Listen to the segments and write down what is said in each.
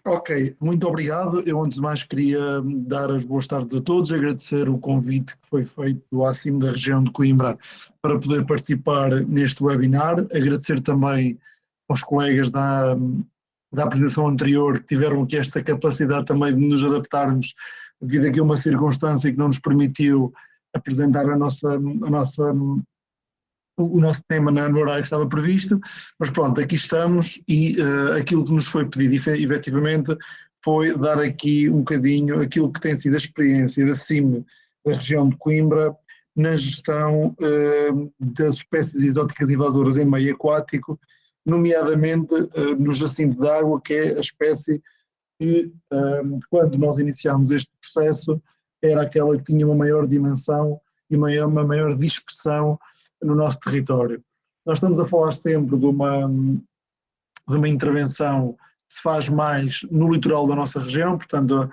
Ok, muito obrigado. Eu, antes de mais, queria dar as boas tardes a todos, agradecer o convite que foi feito do ACIM da região de Coimbra para poder participar neste webinar. Agradecer também aos colegas da apresentação anterior que tiveram aqui esta capacidade também de nos adaptarmos devido aqui a uma circunstância que não nos permitiu apresentar o nosso tema no horário que estava previsto, mas pronto, aqui estamos e aquilo que nos foi pedido efetivamente foi dar aqui um bocadinho aquilo que tem sido a experiência da CIM da região de Coimbra na gestão das espécies exóticas invasoras em meio aquático, nomeadamente no jacinto de água, que é a espécie que, quando nós iniciámos este processo, era aquela que tinha uma maior dimensão e uma maior dispersão no nosso território. Nós estamos a falar sempre de uma intervenção que se faz mais no litoral da nossa região, portanto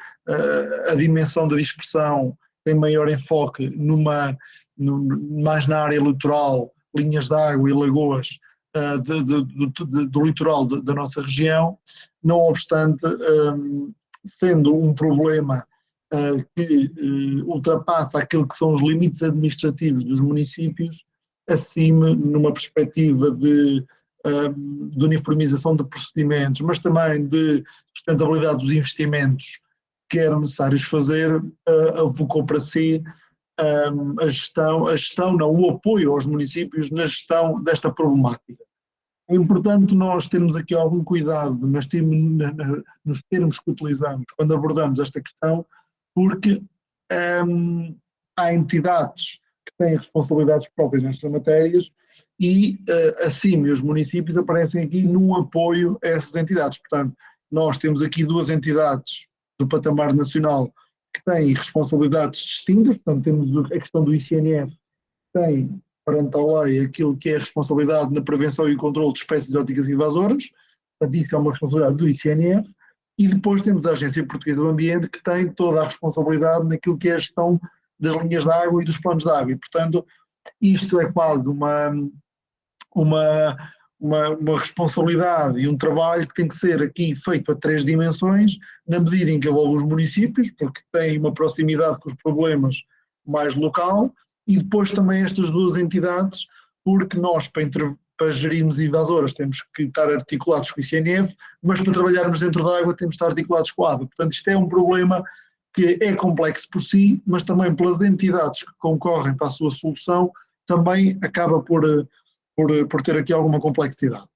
a dimensão da dispersão tem maior enfoque mais na área litoral, linhas de água e lagoas do litoral da nossa região, não obstante, sendo um problema que ultrapassa aquilo que são os limites administrativos dos municípios, acima numa perspectiva de uniformização de procedimentos, mas também de sustentabilidade dos investimentos que eram necessários fazer, avocou para si o apoio aos municípios na gestão desta problemática. É importante nós termos aqui algum cuidado nos termos que utilizamos quando abordamos esta questão, porque há entidades que têm responsabilidades próprias nestas matérias e acima os municípios aparecem aqui num apoio a essas entidades. Portanto, nós temos aqui duas entidades do patamar nacional que têm responsabilidades distintas, portanto temos a questão do ICNF, que tem perante a lei aquilo que é a responsabilidade na prevenção e controle de espécies exóticas invasoras, portanto isso é uma responsabilidade do ICNF, e depois temos a Agência Portuguesa do Ambiente, que tem toda a responsabilidade naquilo que é a gestão das linhas de água e dos planos de água, e portanto isto é quase uma responsabilidade e um trabalho que tem que ser aqui feito a três dimensões, na medida em que envolve os municípios, porque têm uma proximidade com os problemas mais local, e depois também estas duas entidades, porque nós, para gerirmos invasoras, temos que estar articulados com o ICNF, mas para trabalharmos dentro da água temos que estar articulados com a ABA. Portanto, isto é um problema que é complexo por si, mas também pelas entidades que concorrem para a sua solução, também acaba por ter aqui alguma complexidade.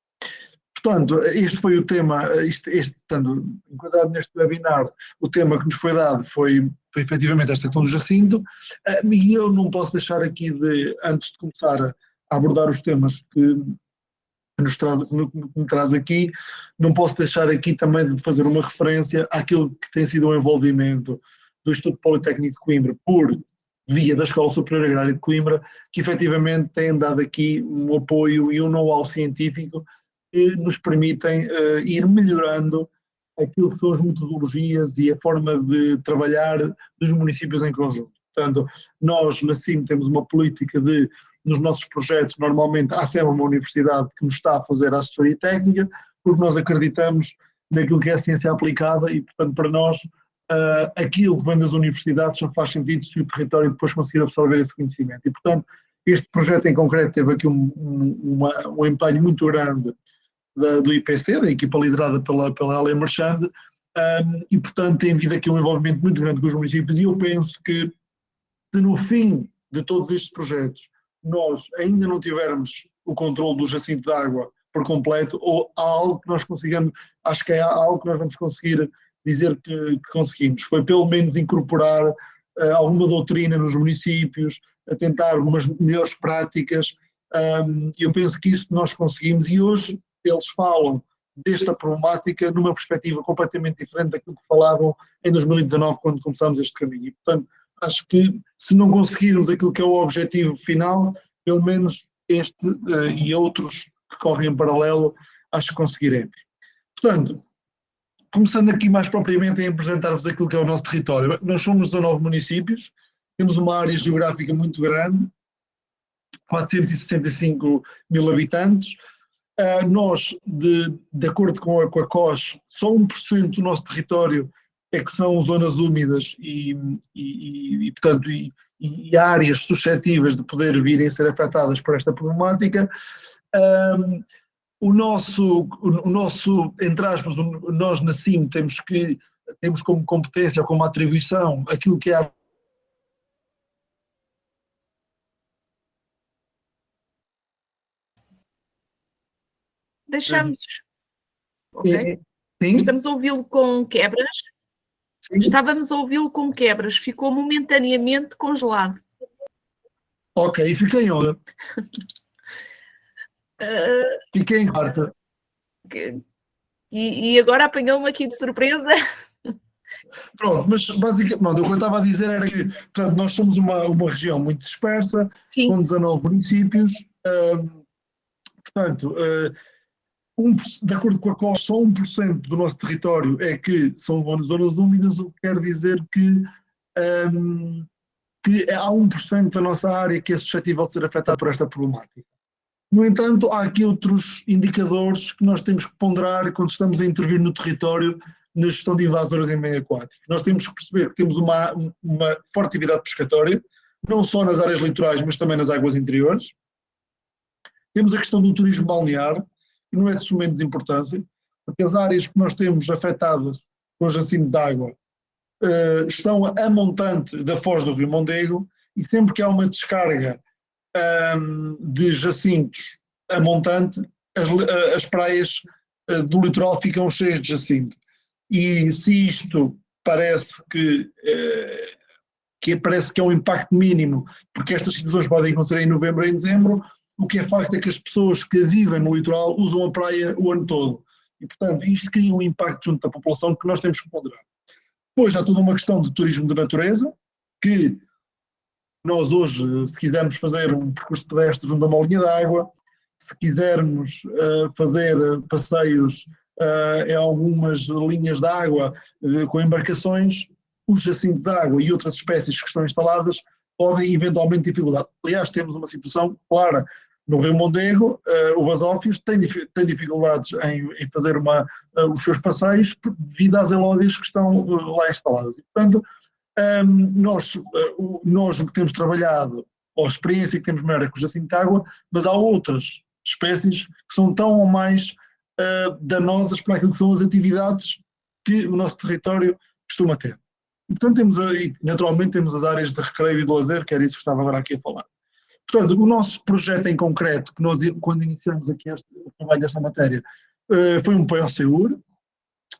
Portanto, este foi o tema, portanto, enquadrado neste webinar, o tema que nos foi dado foi efetivamente esta questão do jacinto, e eu não posso deixar aqui antes de começar a abordar os temas que me traz aqui, não posso deixar aqui também de fazer uma referência àquilo que tem sido o envolvimento do Instituto Politécnico de Coimbra por via da Escola Superior Agrária de Coimbra, que efetivamente têm dado aqui um apoio e um know-how científico que nos permitem ir melhorando aquilo que são as metodologias e a forma de trabalhar dos municípios em conjunto. Portanto, nós na CIM temos uma política nos nossos projetos, normalmente há sempre uma universidade que nos está a fazer a assessoria técnica, porque nós acreditamos naquilo que é a ciência aplicada e, portanto, para nós, aquilo que vem das universidades só faz sentido se o território depois conseguir absorver esse conhecimento. E, portanto, este projeto em concreto teve aqui um empenho muito grande do IPC, da equipa liderada pela Alia Marchand, e, portanto, tem havido aqui um envolvimento muito grande com os municípios, e eu penso que se no fim de todos estes projetos nós ainda não tivermos o controle do jacinto de água por completo, ou há algo que nós consigamos, acho que há algo que nós vamos conseguir dizer que conseguimos, foi pelo menos incorporar alguma doutrina nos municípios, a tentar algumas melhores práticas, eu penso que isso nós conseguimos, e hoje eles falam desta problemática numa perspectiva completamente diferente daquilo que falavam em 2019 quando começámos este caminho, e portanto acho que se não conseguirmos aquilo que é o objetivo final, pelo menos este e outros que correm em paralelo, acho que conseguiremos. Portanto, começando aqui mais propriamente em apresentar-vos aquilo que é o nosso território. Nós somos 19 municípios, temos uma área geográfica muito grande, 465 mil habitantes, Nós, de acordo com a COS, só 1% do nosso território é que são zonas úmidas portanto, áreas suscetíveis de poder virem a ser afetadas por esta problemática. O nosso, entre aspas, nós na CIM temos como competência ou como atribuição aquilo que é a Deixamos. Ok. Sim? Estamos a ouvi-lo com quebras. Sim? Estávamos a ouvi-lo com quebras. Ficou momentaneamente congelado. Ok, e fiquei onde? Fiquei em quarta. E agora apanhou-me aqui de surpresa. Pronto, mas basicamente o que eu estava a dizer era que, portanto, nós somos uma região muito dispersa, Sim. com 19 municípios, portanto, de acordo com a COS, só 1% do nosso território é que são zonas úmidas, o que quer dizer que há 1% da nossa área que é suscetível de ser afetada por esta problemática. No entanto, há aqui outros indicadores que nós temos que ponderar quando estamos a intervir no território na gestão de invasores em meio aquático. Nós temos que perceber que temos uma forte atividade pescatória, não só nas áreas litorais, mas também nas águas interiores. Temos a questão do turismo balnear, que não é de suma importância, porque as áreas que nós temos afetadas com o jacinto de água estão a montante da foz do Rio Mondego, e sempre que há uma descarga de jacintos a montante, as praias do litoral ficam cheias de jacinto. E se isto parece parece que é um impacto mínimo, porque estas situações podem acontecer em novembro e em dezembro, o que é facto é que as pessoas que vivem no litoral usam a praia o ano todo. E, portanto, isto cria um impacto junto da população que nós temos que ponderar. Depois há toda uma questão de turismo de natureza, que nós hoje, se quisermos fazer um percurso pedestre junto a uma linha d'água, se quisermos fazer passeios em algumas linhas d'água com embarcações, o jacinto de água e outras espécies que estão instaladas podem eventualmente dificultar. Aliás, temos uma situação clara no Rio Mondego, o Basófios tem dificuldades em fazer os seus passeios devido às elódias que estão lá instaladas. E, portanto, nós o que temos trabalhado, ou a experiência que temos maior é com o jacinto de água, mas há outras espécies que são tão ou mais danosas para aquilo que são as atividades que o nosso território costuma ter. E, portanto, naturalmente temos as áreas de recreio e de lazer, que era isso que estava agora aqui a falar. Portanto, o nosso projeto em concreto, que nós, quando iniciamos aqui o trabalho desta matéria, foi um POCUR,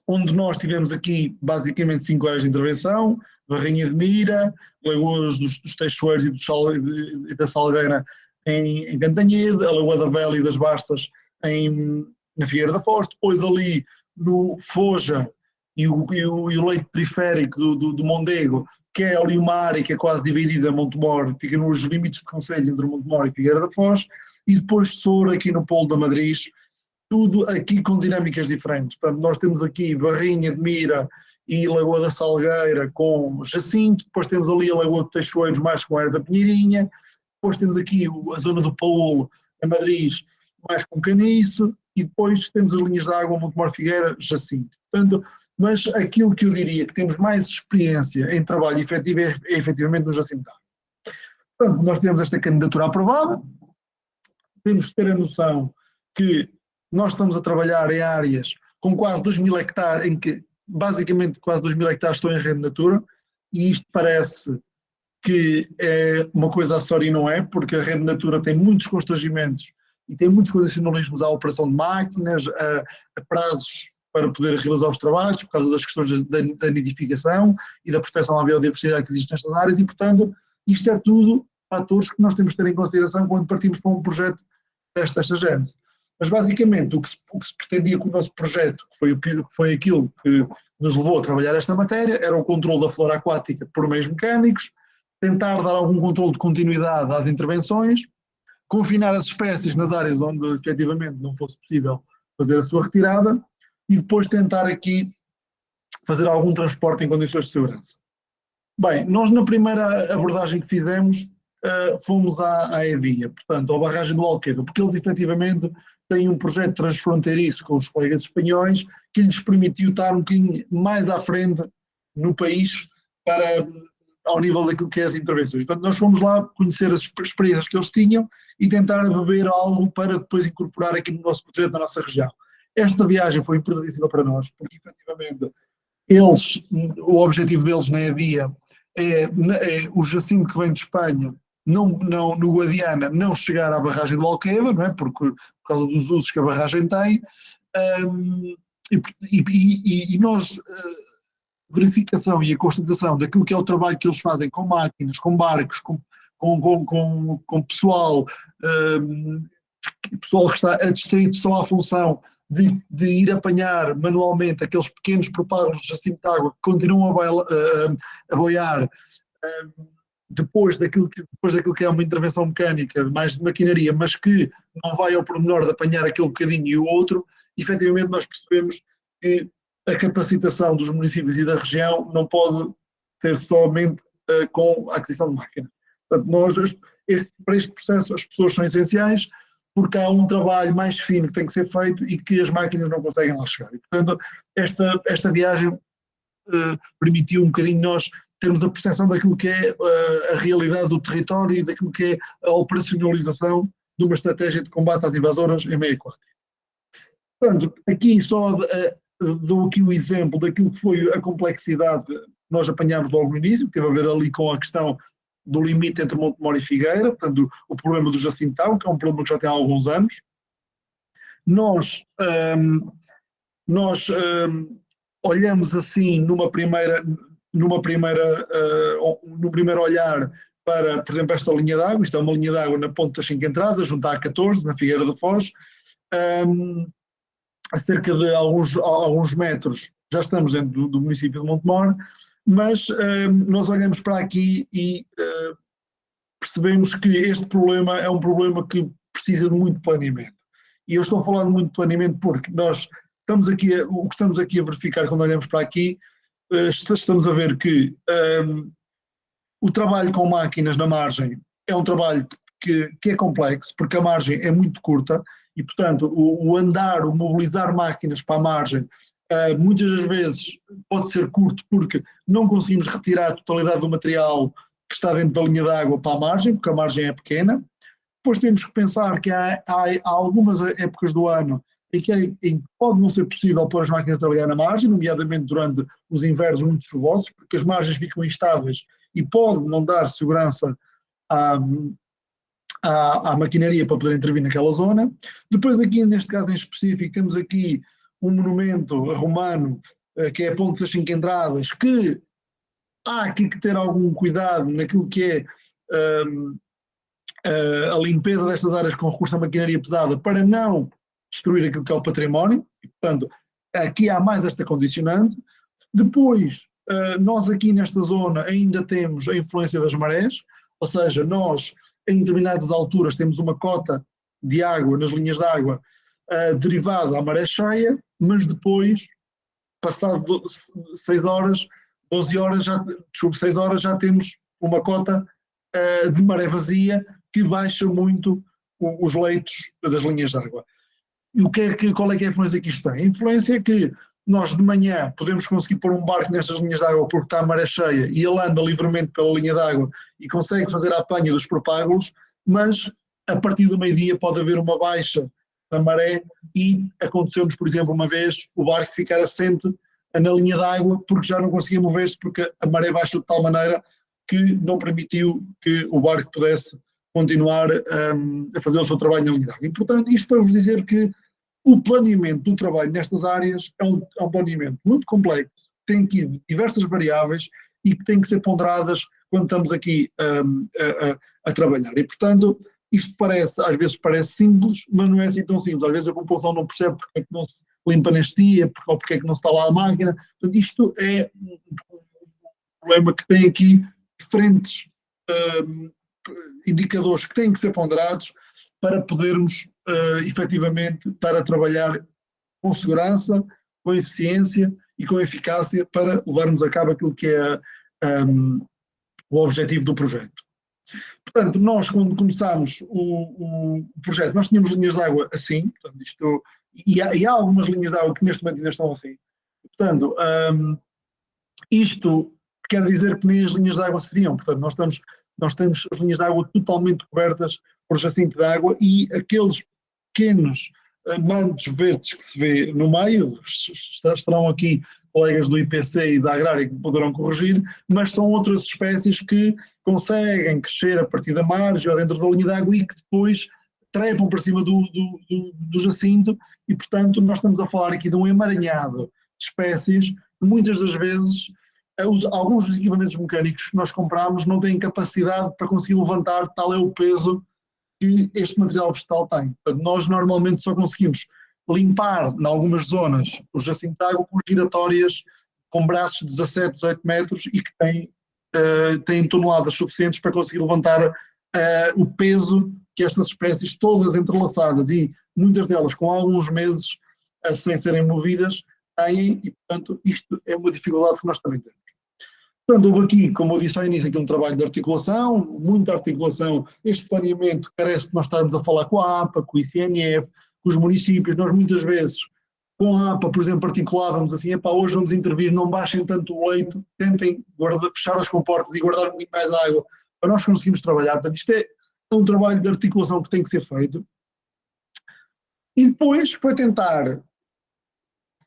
onde nós tivemos aqui basicamente 5 áreas de intervenção: Barrinha de Mira, Lagoas dos Teixoeiros e da Salgueira em Cantanhede, a Lagoa da Vela e das Barças na Figueira da Foz, depois ali no Foja e o leito periférico do Mondego, que é ali uma área que é quase dividida, Montemor, fica nos limites de concelho entre Montemor e Figueira da Foz, e depois Soura aqui no Polo da Madriz, tudo aqui com dinâmicas diferentes. Portanto, nós temos aqui Barrinha de Mira e Lagoa da Salgueira com Jacinto, depois temos ali a Lagoa de Teixoeiros mais com a Erva Pinheirinha, depois temos aqui a zona do Paulo, a Madriz, mais com Caniço, e depois temos as linhas de água Montemor Figueira, Jacinto. Portanto, mas aquilo que eu diria que temos mais experiência em trabalho efetivo é efetivamente no Jacinto de água. Portanto, nós temos esta candidatura aprovada, temos que ter a noção que nós estamos a trabalhar em áreas com quase 2.000 hectares, em que basicamente quase 2.000 hectares estão em rede natura, e isto parece que é uma coisa acessória e não é, porque a rede natura tem muitos constrangimentos e tem muitos condicionalismos à operação de máquinas, a prazos para poder realizar os trabalhos, por causa das questões da nidificação e da proteção à biodiversidade que existe nestas áreas, e, portanto, isto é tudo fatores que nós temos que ter em consideração quando partimos para um projeto desta gênese. Mas, basicamente, o que se pretendia com o nosso projeto, que foi aquilo que nos levou a trabalhar esta matéria, era o controle da flora aquática por meios mecânicos, tentar dar algum controle de continuidade às intervenções, confinar as espécies nas áreas onde efetivamente não fosse possível fazer a sua retirada, e depois tentar aqui fazer algum transporte em condições de segurança. Bem, nós na primeira abordagem que fizemos fomos à EDIA, portanto, à barragem do Alqueva, porque eles efetivamente tem um projeto transfronteiriço com os colegas espanhóis que lhes permitiu estar um bocadinho mais à frente no país ao nível daquilo que é as intervenções. Portanto, nós fomos lá conhecer as experiências que eles tinham e tentar beber algo para depois incorporar aqui no nosso projeto, na nossa região. Esta viagem foi importantíssima para nós, porque efetivamente o objetivo deles na EDIA é o jacinto que vem de Espanha, no Guadiana, não chegar à barragem do Alqueva, não é? Por causa dos usos que a barragem tem, e nós, verificação e a constatação daquilo que é o trabalho que eles fazem com máquinas, com barcos, com pessoal, pessoal que está adstrito só à função de ir apanhar manualmente aqueles pequenos propagos de jacinto de água que continuam a boiar, depois daquilo que é uma intervenção mecânica, mais de maquinaria, mas que não vai ao pormenor de apanhar aquele bocadinho e o outro, efetivamente nós percebemos que a capacitação dos municípios e da região não pode ser somente com a aquisição de máquinas. Portanto, para este processo as pessoas são essenciais, porque há um trabalho mais fino que tem que ser feito e que as máquinas não conseguem lá chegar. E, portanto, esta viagem permitiu um bocadinho nós termos a percepção daquilo que é a realidade do território e daquilo que é a operacionalização de uma estratégia de combate às invasoras em meio aquático. Portanto, aqui só dou aqui o exemplo daquilo que foi a complexidade que nós apanhámos logo no início, que teve a ver ali com a questão do limite entre Montemor e Figueira, portanto, o problema do Jacintão, que é um problema que já tem há alguns anos. Nós olhamos assim no primeiro olhar para, por exemplo, esta linha de água. Isto é uma linha de água na Ponte das 5 Entradas, junto à A14, na Figueira da Foz. A cerca de alguns metros já estamos dentro do município de Montemor, mas nós olhamos para aqui e percebemos que este problema é um problema que precisa de muito planeamento. E eu estou a falar de muito planeamento porque nós o que estamos aqui a verificar quando olhamos para aqui, estamos a ver que o trabalho com máquinas na margem é um trabalho que é complexo, porque a margem é muito curta e, portanto, o mobilizar máquinas para a margem, muitas das vezes pode ser curto porque não conseguimos retirar a totalidade do material que está dentro da linha de água para a margem, porque a margem é pequena. Depois temos que pensar que há algumas épocas do ano em que pode não ser possível pôr as máquinas a trabalhar na margem, nomeadamente durante os invernos muito chuvosos, porque as margens ficam instáveis e pode não dar segurança à maquinaria para poder intervir naquela zona. Depois aqui, neste caso em específico, temos aqui um monumento romano, que é a Ponte das 5 Entradas, que há aqui que ter algum cuidado naquilo que é a limpeza destas áreas com recurso à maquinaria pesada para não destruir aquilo que é o património, e, portanto, aqui há mais esta condicionante. Depois, nós aqui nesta zona ainda temos a influência das marés, ou seja, nós em determinadas alturas temos uma cota de água nas linhas de água derivada à maré cheia, mas depois, passado 6 horas, 12 horas, 6 horas já temos uma cota de maré vazia que baixa muito os leitos das linhas de água. E qual é que é a influência que isto tem? A influência é que nós de manhã podemos conseguir pôr um barco nestas linhas de água porque está a maré cheia e ele anda livremente pela linha de água e consegue fazer a apanha dos propágulos, mas a partir do meio-dia pode haver uma baixa da maré e aconteceu-nos, por exemplo, uma vez o barco ficar assente na linha de água porque já não conseguia mover-se porque a maré baixou de tal maneira que não permitiu que o barco pudesse continuar a fazer o seu trabalho na linha de água. E, portanto, isto para vos dizer que o planeamento do trabalho nestas áreas é um planeamento muito complexo, tem aqui diversas variáveis e que têm que ser ponderadas quando estamos aqui a trabalhar. E, portanto, isto às vezes parece simples, mas não é assim tão simples. Às vezes a população não percebe porque é que não se limpa neste dia, ou porque é que não se está lá a máquina. Portanto, isto é um problema que tem aqui diferentes indicadores que têm que ser ponderados para podermos efetivamente estar a trabalhar com segurança, com eficiência e com eficácia para levarmos a cabo aquilo que é o objetivo do projeto. Portanto, nós quando começámos o projeto, nós tínhamos linhas de água assim, portanto, e há algumas linhas de água que neste momento ainda estão assim. Portanto, isto quer dizer que nem as linhas de água seriam, portanto, nós temos as linhas de água totalmente cobertas por jacinto de água e aqueles pequenos mantos verdes que se vê no meio, estarão aqui colegas do IPC e da Agrária que poderão corrigir, mas são outras espécies que conseguem crescer a partir da margem ou dentro da linha de água e que depois trepam para cima do jacinto e, portanto, nós estamos a falar aqui de um emaranhado de espécies que muitas das vezes alguns dos equipamentos mecânicos que nós compramos não têm capacidade para conseguir levantar, tal é o peso que este material vegetal tem. Portanto, nós normalmente só conseguimos limpar, em algumas zonas, o jacinto de água com giratórias com braços de 17, 18 metros e que têm toneladas suficientes para conseguir levantar o peso que estas espécies, todas entrelaçadas e muitas delas com alguns meses sem serem movidas, têm e, portanto, isto é uma dificuldade que nós também temos. Portanto, houve aqui, como eu disse ao início, aqui um trabalho de articulação, muita articulação. Este planeamento carece de nós estarmos a falar com a APA, com o ICNF, com os municípios. Nós muitas vezes, com a APA, por exemplo, articulávamos assim, hoje vamos intervir, não baixem tanto o leito, tentem fechar as comportas e guardar um bocadinho mais de água para nós conseguirmos trabalhar. Portanto, isto é um trabalho de articulação que tem que ser feito. E depois foi tentar,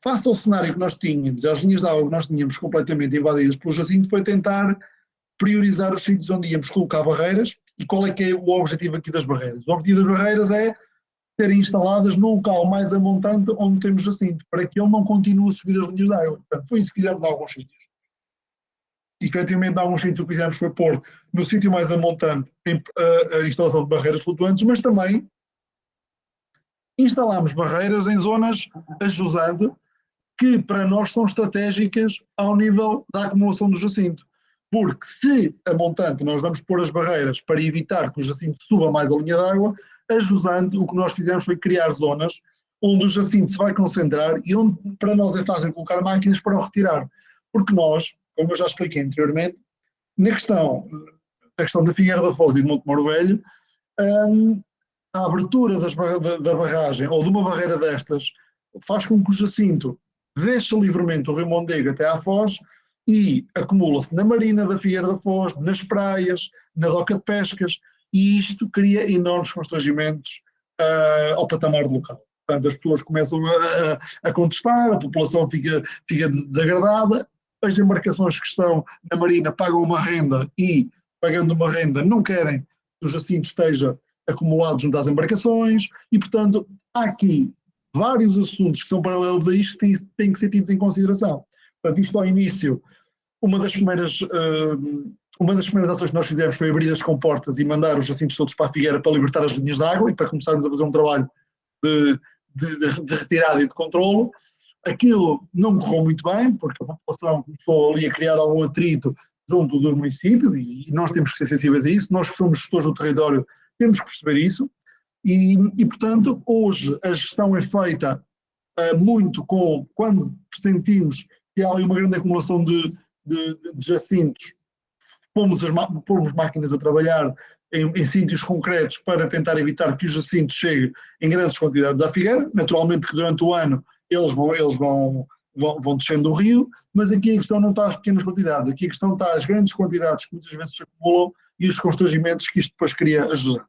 face ao cenário que nós tínhamos, as linhas de água que nós tínhamos completamente invadidas pelo jacinto, foi tentar priorizar os sítios onde íamos colocar barreiras. E qual é que é o objetivo aqui das barreiras? O objetivo das barreiras é serem instaladas no local mais a montante onde temos jacinto, para que ele não continue a subir as linhas de água. Portanto, foi isso que fizemos em alguns sítios. Efetivamente, em alguns sítios o que fizemos foi pôr no sítio mais a montante a instalação de barreiras flutuantes, mas também instalámos barreiras em zonas a jusante, que para nós são estratégicas ao nível da acumulação do jacinto. Porque se a montante nós vamos pôr as barreiras para evitar que o jacinto suba mais a linha d'água, a jusante o que nós fizemos foi criar zonas onde o jacinto se vai concentrar e onde para nós é fácil colocar máquinas para o retirar. Porque nós, como eu já expliquei anteriormente, na questão da Figueira da Foz e de Montemoro Velho, a abertura da barragem ou de uma barreira destas faz com que o jacinto deixa livremente o rio Mondego até à Foz e acumula-se na marina da Figueira da Foz, nas praias, na doca de pescas, e isto cria enormes constrangimentos ao patamar local. Portanto, as pessoas começam a contestar, a população fica desagradada, as embarcações que estão na marina pagam uma renda e, pagando uma renda, não querem que o jacinto esteja acumulado junto às embarcações e, portanto, há aqui vários assuntos que são paralelos a isto que têm que ser tidos em consideração. Portanto, isto ao início, uma das primeiras ações que nós fizemos foi abrir as comportas e mandar os jacintos todos para a Figueira para libertar as linhas de água e para começarmos a fazer um trabalho de retirada e de controlo. Aquilo não correu muito bem, porque a população começou ali a criar algum atrito junto do município e nós temos que ser sensíveis a isso. Nós que somos gestores do território temos que perceber isso. E, portanto, hoje a gestão é feita muito quando sentimos que há ali uma grande acumulação de jacintos, pomos máquinas a trabalhar em sítios concretos para tentar evitar que o jacinto chegue em grandes quantidades à Figueira. Naturalmente que durante o ano eles vão descendo o rio, mas aqui a questão não está às pequenas quantidades, aqui a questão está às grandes quantidades que muitas vezes se acumulam e os constrangimentos que isto depois cria a jusante.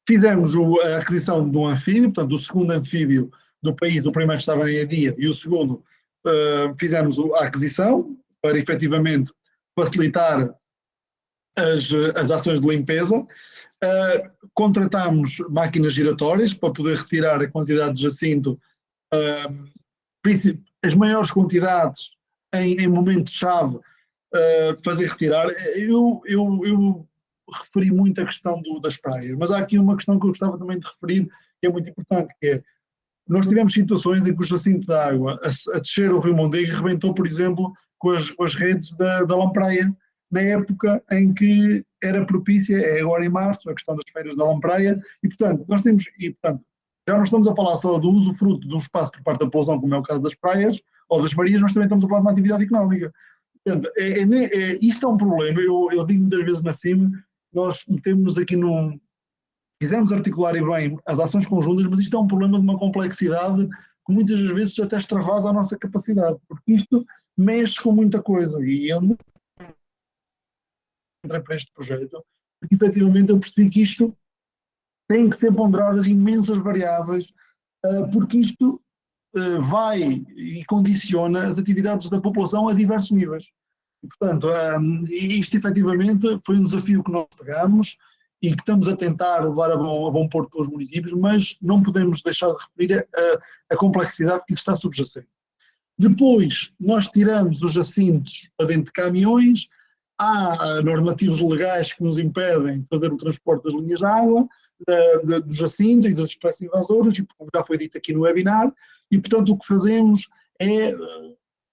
Fizemos a aquisição de um anfíbio, portanto, o segundo anfíbio do país, o primeiro estava em Adia e o segundo fizemos a aquisição para efetivamente facilitar as ações de limpeza. Contratámos máquinas giratórias para poder retirar a quantidade de jacinto, as maiores quantidades em momentos-chave, fazer retirar. Eu referi muito a questão das praias, mas há aqui uma questão que eu gostava também de referir, que é muito importante, que é, nós tivemos situações em que o jacinto de água a descer o rio Mondego rebentou, por exemplo, com as redes da Lampreia, na época em que era propícia, é agora em março, a questão das feiras da Lampreia, e portanto, já não estamos a falar só do usufruto de um espaço por parte da população, como é o caso das praias ou das marias, mas também estamos a falar de uma atividade económica. Portanto, isto é um problema, eu digo muitas vezes na CIM, nós metemos aqui num... Quisemos articular e bem as ações conjuntas, mas isto é um problema de uma complexidade que muitas das vezes até extravasa a nossa capacidade, porque isto mexe com muita coisa, e eu não entrei para este projeto, porque efetivamente eu percebi que isto tem que ser ponderadas imensas variáveis, porque isto vai e condiciona as atividades da população a diversos níveis. E, portanto, isto efetivamente foi um desafio que nós pegamos e que estamos a tentar levar a bom porto com os municípios, mas não podemos deixar de referir a complexidade que está subjacente. Depois, nós tiramos os jacintos para dentro de caminhões, há normativos legais que nos impedem de fazer o transporte das linhas de água, do jacinto e das espécies invasoras, e como já foi dito aqui no webinar, e portanto o que fazemos é,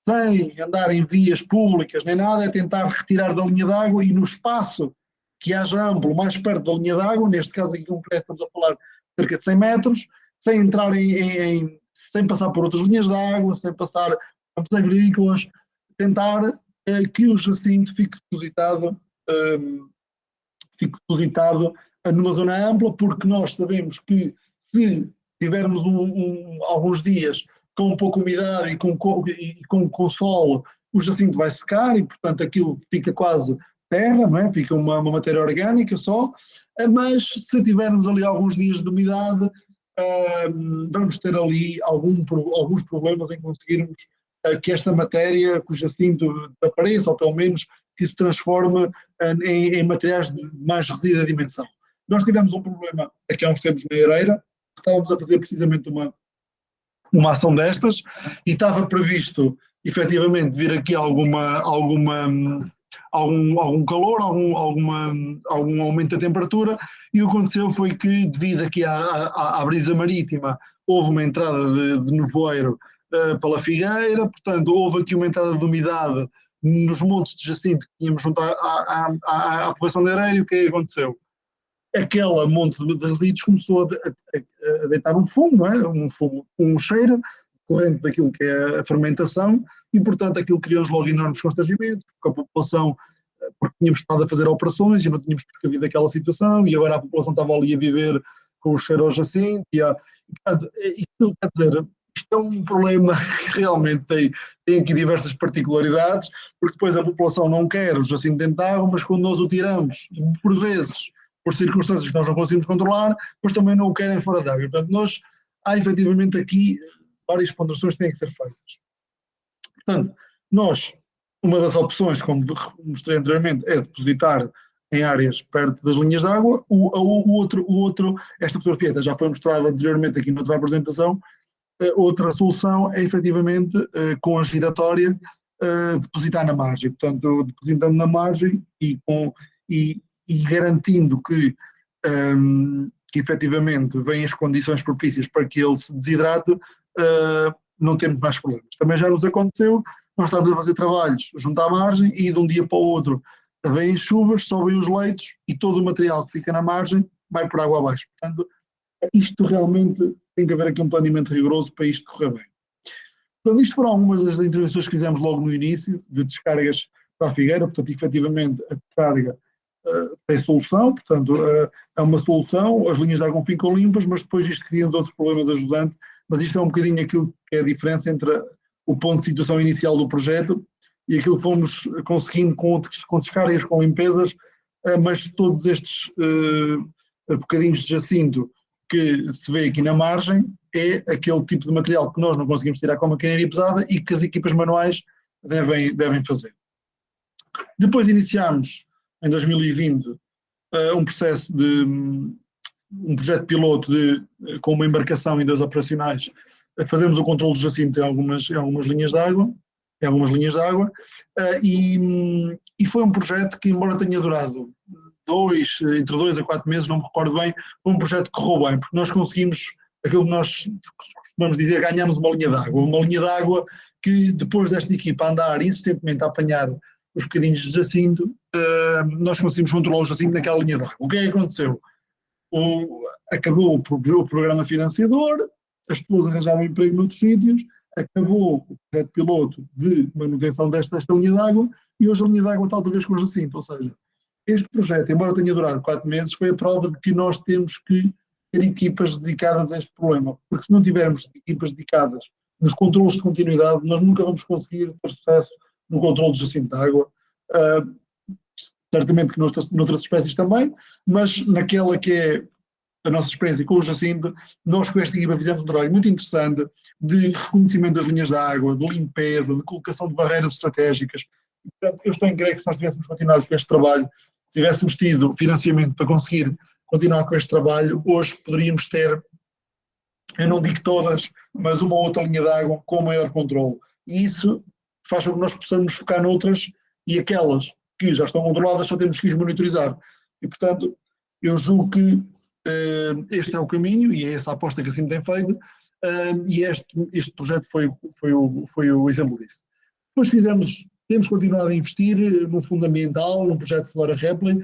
sem andar em vias públicas nem nada, é tentar retirar da linha de água e no espaço que haja amplo, mais perto da linha de água, neste caso aqui concreto estamos a falar de cerca de 100 metros, sem entrar sem passar por outras linhas de água, sem passar campos agrícolas, tentar que o jacinto fique depositado numa zona ampla, porque nós sabemos que se tivermos alguns dias com pouca umidade e com sol, o jacinto vai secar e, portanto, aquilo fica quase terra, não é? Fica uma matéria orgânica só, mas se tivermos ali alguns dias de umidade, vamos ter ali alguns problemas em conseguirmos que esta matéria, que o jacinto apareça, ou pelo menos que se transforme em materiais de mais resídua dimensão. Nós tivemos um problema aqui há uns tempos na Ereira, estávamos a fazer precisamente uma ação destas e estava previsto efetivamente vir aqui algum calor, algum aumento da temperatura, e o que aconteceu foi que, devido aqui à brisa marítima, houve uma entrada de nevoeiro pela Figueira, portanto houve aqui uma entrada de umidade nos montes de jacinto que tínhamos junto à população da Ereira, e o que aconteceu? Aquele monte de resíduos começou a deitar um fumo, não é? Um cheiro corrente daquilo que é a fermentação, e portanto aquilo criou-nos logo enormes constrangimentos, porque a população, porque tínhamos estado a fazer operações e não tínhamos precavido aquela situação, e agora a população estava ali a viver com o cheiro ao jacinto, isto quer dizer, isto é um problema que realmente tem aqui diversas particularidades, porque depois a população não quer o jacinto dentro de água, mas quando nós o tiramos, por vezes, por circunstâncias que nós não conseguimos controlar, depois também não o querem fora de água. Portanto, há efetivamente aqui várias ponderações que têm que ser feitas. Portanto, uma das opções, como mostrei anteriormente, é depositar em áreas perto das linhas de água. Esta fotografia já foi mostrada anteriormente aqui noutra apresentação. Outra solução é efetivamente, com a giratória, depositar na margem. Portanto, depositando na margem e garantindo que efetivamente vêm as condições propícias para que ele se desidrate, não temos mais problemas. Também já nos aconteceu, nós estamos a fazer trabalhos junto à margem e de um dia para o outro vêm chuvas, sobem os leitos e todo o material que fica na margem vai por água abaixo. Portanto, isto realmente tem que haver aqui um planeamento rigoroso para isto correr bem. Portanto, isto foram algumas das intervenções que fizemos logo no início, de descargas para a Figueira. Portanto, efetivamente, a descarga tem solução, portanto, é uma solução, as linhas de água ficam limpas, mas depois isto cria outros problemas ajudantes, mas isto é um bocadinho aquilo que é a diferença entre o ponto de situação inicial do projeto e aquilo que fomos conseguindo com descargas, com limpezas, mas todos estes bocadinhos de jacinto que se vê aqui na margem é aquele tipo de material que nós não conseguimos tirar com a maquinaria pesada e que as equipas manuais devem fazer. Depois iniciámos, em 2020, um projeto piloto com uma embarcação e 2 operacionais, fazemos o controle do jacinto em algumas linhas de água, e foi um projeto que, embora tenha durado entre 2 a 4 meses, não me recordo bem, foi um projeto que correu bem, porque nós conseguimos aquilo que nós costumamos dizer, ganhamos uma linha de água que, depois desta equipa andar insistentemente a apanhar os bocadinhos de jacinto, nós conseguimos controlar o jacinto naquela linha de água. O que é que aconteceu? Acabou o programa financiador, as pessoas arranjaram emprego noutros sítios, acabou o projeto piloto de manutenção desta linha de água e hoje a linha de água está outra vez com o Jacinto, ou seja, este projeto, embora tenha durado 4 meses, foi a prova de que nós temos que ter equipas dedicadas a este problema, porque se não tivermos equipas dedicadas nos controlos de continuidade, nós nunca vamos conseguir ter sucesso no controle de Jacinto de água, certamente que noutras espécies também, mas naquela que é a nossa experiência com o Jacinto, nós com esta equipa fizemos um trabalho muito interessante de reconhecimento das linhas de água, de limpeza, de colocação de barreiras estratégicas. Portanto, eu estou em crer que se nós tivéssemos continuado com este trabalho, se tivéssemos tido financiamento para conseguir continuar com este trabalho, hoje poderíamos ter, eu não digo todas, mas uma ou outra linha de água com maior controle. E isso faz com que nós possamos focar noutras e aquelas que já estão controladas só temos que as monitorizar. E, portanto, eu julgo que este é o caminho e é essa a aposta que a CIM tem feito, e este projeto foi o exemplo disso. Depois temos continuado a investir no fundo ambiental, no projeto Flora Repli.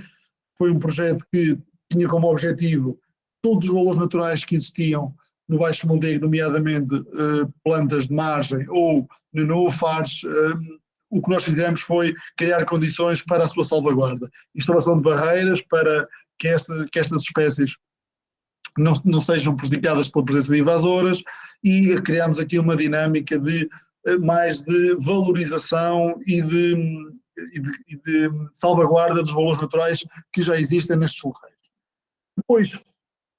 Foi um projeto que tinha como objetivo todos os valores naturais que existiam no Baixo Mondego, nomeadamente plantas de margem ou nenúfares. O que nós fizemos foi criar condições para a sua salvaguarda, instalação de barreiras para que estas espécies não sejam prejudicadas pela presença de invasoras, e criámos aqui uma dinâmica mais de valorização e de salvaguarda dos valores naturais que já existem nestes solreiros. Depois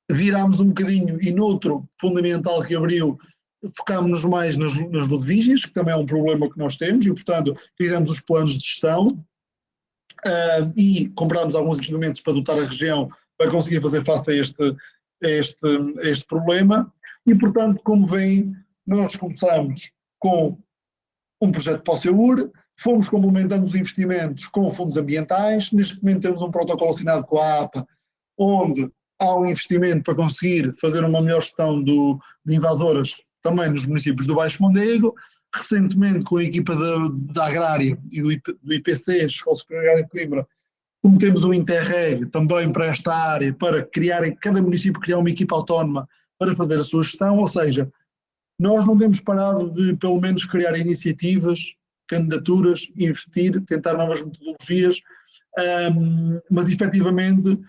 virámos um bocadinho e noutro fundamental que abriu, focámos-nos mais nas ludovígias, que também é um problema que nós temos, e portanto fizemos os planos de gestão e comprámos alguns equipamentos para dotar a região para conseguir fazer face a este problema. E portanto, como veem, nós começamos com um projeto para o SEUR, fomos complementando os investimentos com fundos ambientais. Neste momento temos um protocolo assinado com a APA, onde há um investimento para conseguir fazer uma melhor gestão de invasoras também nos municípios do Baixo Mondego. Recentemente, com a equipa da Agrária e do IPC, Escola Superior Agrária de Coimbra, cometemos um Interreg também para esta área, para cada município criar uma equipa autónoma para fazer a sua gestão, ou seja, nós não temos parado de, pelo menos, criar iniciativas, candidaturas, investir, tentar novas metodologias, mas efetivamente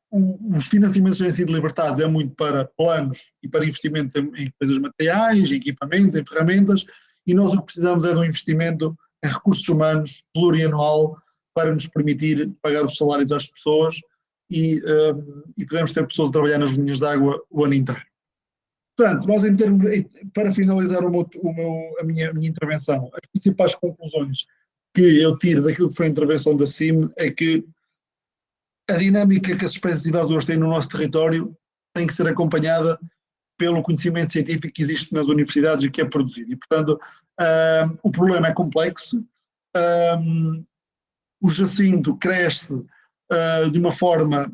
os financiamentos têm sido libertados é muito para planos e para investimentos em coisas materiais, em equipamentos, em ferramentas, e nós o que precisamos é de um investimento em recursos humanos plurianual para nos permitir pagar os salários às pessoas e podemos ter pessoas a trabalhar nas linhas de água o ano inteiro. Portanto, nós para finalizar a minha intervenção, as principais conclusões que eu tiro daquilo que foi a intervenção da CIM é que a dinâmica que as espécies invasoras têm no nosso território tem que ser acompanhada pelo conhecimento científico que existe nas universidades e que é produzido. E, portanto, o problema é complexo, o jacinto cresce de uma forma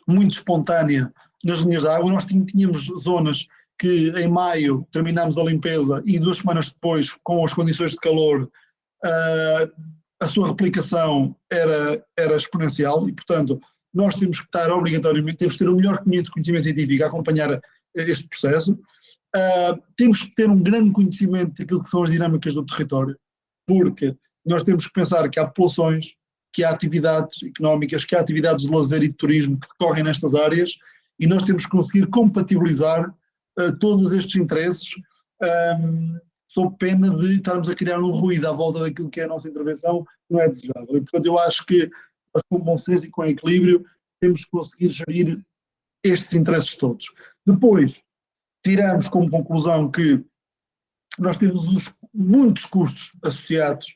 muito espontânea nas linhas de água. Nós tínhamos zonas que em maio terminámos a limpeza e 2 semanas depois, com as condições de calor, a sua replicação era exponencial e, portanto, nós temos que estar obrigatoriamente, temos que ter o melhor conhecimento científico a acompanhar este processo. Temos que ter um grande conhecimento daquilo que são as dinâmicas do território, porque nós temos que pensar que há populações, que há atividades económicas, que há atividades de lazer e de turismo que decorrem nestas áreas, e nós temos que conseguir compatibilizar todos estes interesses, sob pena de estarmos a criar um ruído à volta daquilo que é a nossa intervenção, que não é desejável. E, portanto, eu acho que, com bom senso e com equilíbrio, temos que conseguir gerir estes interesses todos. Depois, tiramos como conclusão que nós temos muitos custos associados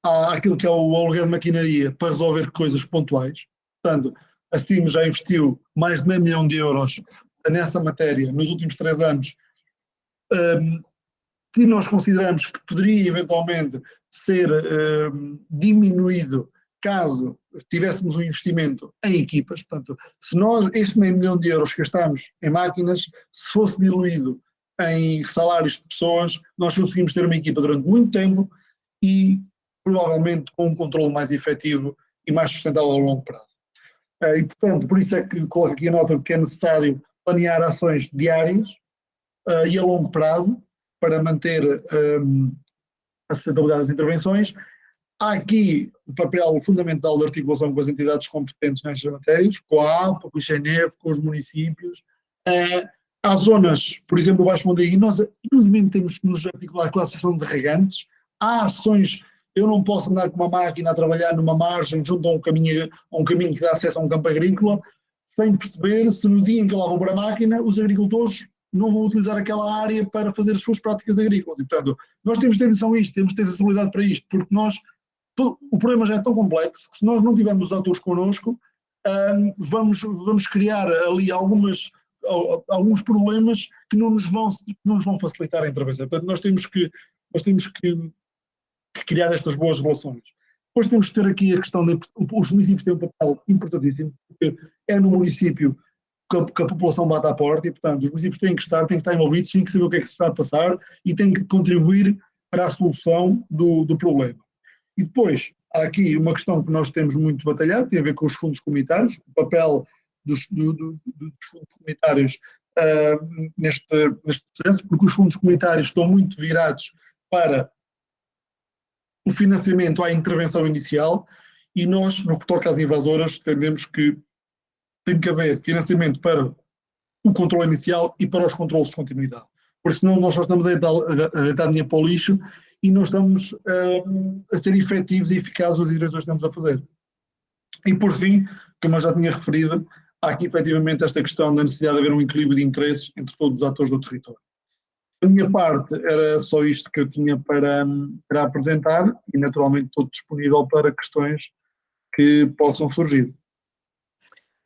àquilo que é o aluguel de maquinaria para resolver coisas pontuais. Portanto, a CIM já investiu mais de €500 mil nessa matéria nos últimos 3 anos, que nós consideramos que poderia eventualmente ser diminuído caso tivéssemos um investimento em equipas. Portanto, se nós, este €500 mil que gastamos em máquinas, se fosse diluído em salários de pessoas, nós conseguimos ter uma equipa durante muito tempo e provavelmente com um controle mais efetivo e mais sustentável a longo prazo. E, portanto, por isso é que coloco aqui a nota de que é necessário planear ações diárias e a longo prazo para manter a sustentabilidade das intervenções. Há aqui o papel fundamental da articulação com as entidades competentes nestas matérias, com a APA, com o ICNF, com os municípios. Há zonas, por exemplo, o Baixo Mondego, e nós infelizmente temos que nos articular com a Associação de Regantes. Há ações, eu não posso andar com uma máquina a trabalhar numa margem junto a um caminho que dá acesso a um campo agrícola, sem perceber se no dia em que eu lá vou para a máquina, os agricultores não vão utilizar aquela área para fazer as suas práticas agrícolas. E, portanto, nós temos de ter atenção a isto, temos de ter sensibilidade para isto, porque o problema já é tão complexo que se nós não tivermos os atores connosco, vamos criar ali alguns problemas que não nos vão facilitar a intervenção. Portanto, nós temos que criar estas boas relações. Depois temos que ter aqui a questão de os municípios têm um papel importantíssimo, porque é no município que a população bate à porta e, portanto, os municípios têm que estar envolvidos, têm que saber o que é que se está a passar e têm que contribuir para a solução do problema. E depois, há aqui uma questão que nós temos muito batalhado, tem a ver com os fundos comunitários, o papel dos fundos comunitários neste processo, porque os fundos comunitários estão muito virados para o financiamento à intervenção inicial e nós, no que toca às invasoras, defendemos que tem que haver financiamento para o controle inicial e para os controles de continuidade, porque senão nós só estamos a deitar dinheiro para o lixo e não estamos a ser efetivos e eficazes nas intervenções que estamos a fazer. E por fim, como eu já tinha referido, há aqui efetivamente esta questão da necessidade de haver um equilíbrio de interesses entre todos os atores do território. Da minha parte era só isto que eu tinha para apresentar e naturalmente estou disponível para questões que possam surgir.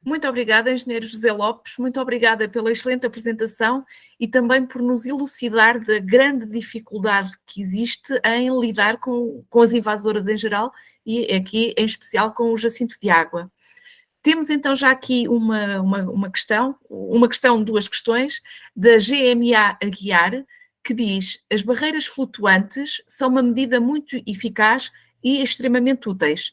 Muito obrigada, Engenheiro José Lopes, muito obrigada pela excelente apresentação e também por nos elucidar da grande dificuldade que existe em lidar com as invasoras em geral e aqui em especial com o jacinto de água. Temos então já aqui duas questões, da GMA Aguiar, que diz: as barreiras flutuantes são uma medida muito eficaz e extremamente úteis.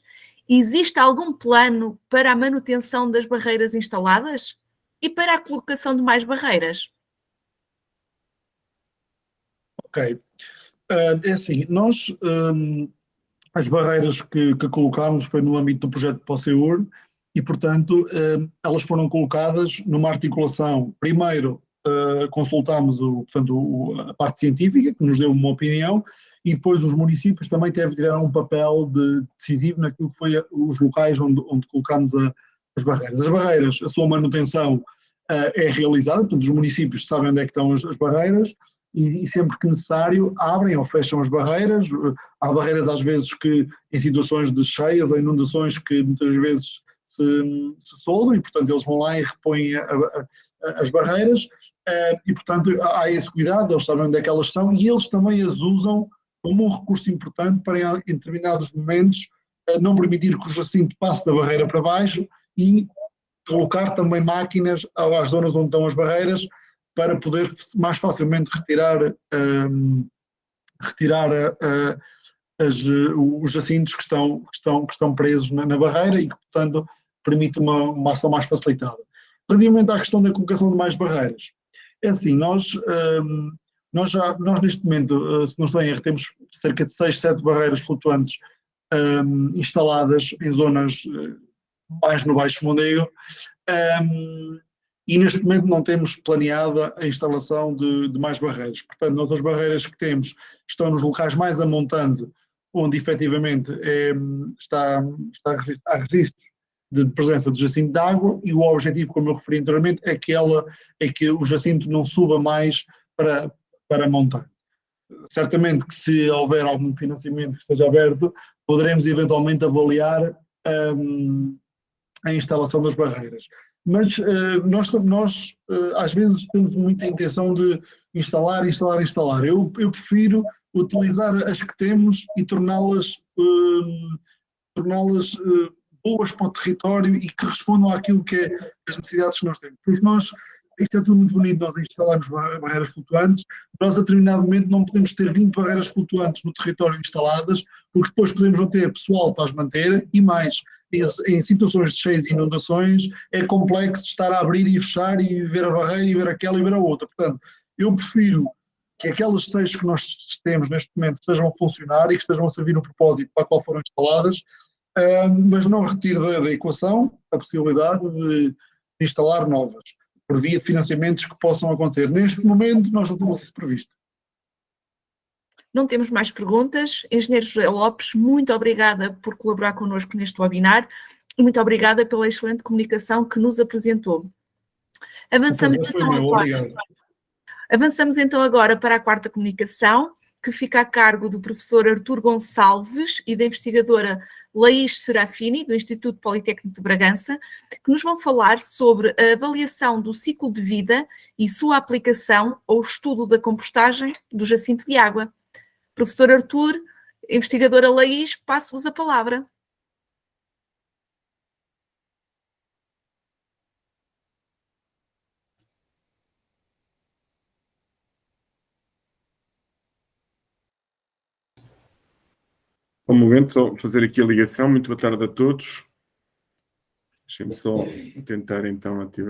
Existe algum plano para a manutenção das barreiras instaladas e para a colocação de mais barreiras? Ok. É assim, nós, as barreiras que colocámos foi no âmbito do projeto POSEUR e, portanto, elas foram colocadas numa articulação. Primeiro, consultámos a parte científica, que nos deu uma opinião, e depois os municípios também tiveram um papel decisivo naquilo que foi os locais onde colocámos as barreiras. As barreiras, a sua manutenção é realizada, portanto os municípios sabem onde é que estão as barreiras e sempre que necessário abrem ou fecham as barreiras. Há barreiras às vezes que em situações de cheias ou inundações que muitas vezes se soldam e portanto eles vão lá e repõem as barreiras e portanto há esse cuidado, eles sabem onde é que elas são e eles também as usam como um recurso importante para, em determinados momentos, não permitir que o jacinto passe da barreira para baixo e colocar também máquinas às zonas onde estão as barreiras para poder mais facilmente retirar os jacintos que estão presos na barreira e que, portanto, permite uma ação mais facilitada. Relativamente à questão da colocação de mais barreiras, é assim, nós neste momento, se não estou em erro, temos cerca de 6, 7 barreiras flutuantes instaladas em zonas mais no Baixo Mondego e neste momento não temos planeada a instalação de mais barreiras. Portanto, nós as barreiras que temos estão nos locais mais a montante, onde efetivamente está registros de presença de jacinto de água e o objetivo, como eu referi anteriormente, é que o jacinto não suba mais para montar. Certamente que se houver algum financiamento que esteja aberto, poderemos eventualmente avaliar a instalação das barreiras. Mas nós às vezes temos muita intenção de instalar. Eu prefiro utilizar as que temos e torná-las boas para o território e que respondam àquilo que é as necessidades que nós temos. Porque nós isto é tudo muito bonito, nós instalamos barreiras flutuantes, nós a determinado momento não podemos ter 20 barreiras flutuantes no território instaladas, porque depois podemos não ter pessoal para as manter, e mais, em situações de cheias e inundações, é complexo estar a abrir e fechar e ver a barreira e ver aquela e ver a outra. Portanto, eu prefiro que aquelas 6 que nós temos neste momento estejam a funcionar e que estejam a servir o propósito para o qual foram instaladas, mas não retiro da equação a possibilidade de instalar novas, por via de financiamentos que possam acontecer. Neste momento, nós não temos isso previsto. Não temos mais perguntas. Engenheiro José Lopes, muito obrigada por colaborar connosco neste webinar e muito obrigada pela excelente comunicação que nos apresentou. Avançamos então agora para a quarta comunicação, que fica a cargo do professor Artur Gonçalves e da investigadora Laís Serafini, do Instituto Politécnico de Bragança, que nos vão falar sobre a avaliação do ciclo de vida e sua aplicação ao estudo da compostagem do jacinto de água. Professor Artur, investigadora Laís, passo-vos a palavra. Um momento, só fazer aqui a ligação. Muito boa tarde a todos. Deixem-me só tentar então ativar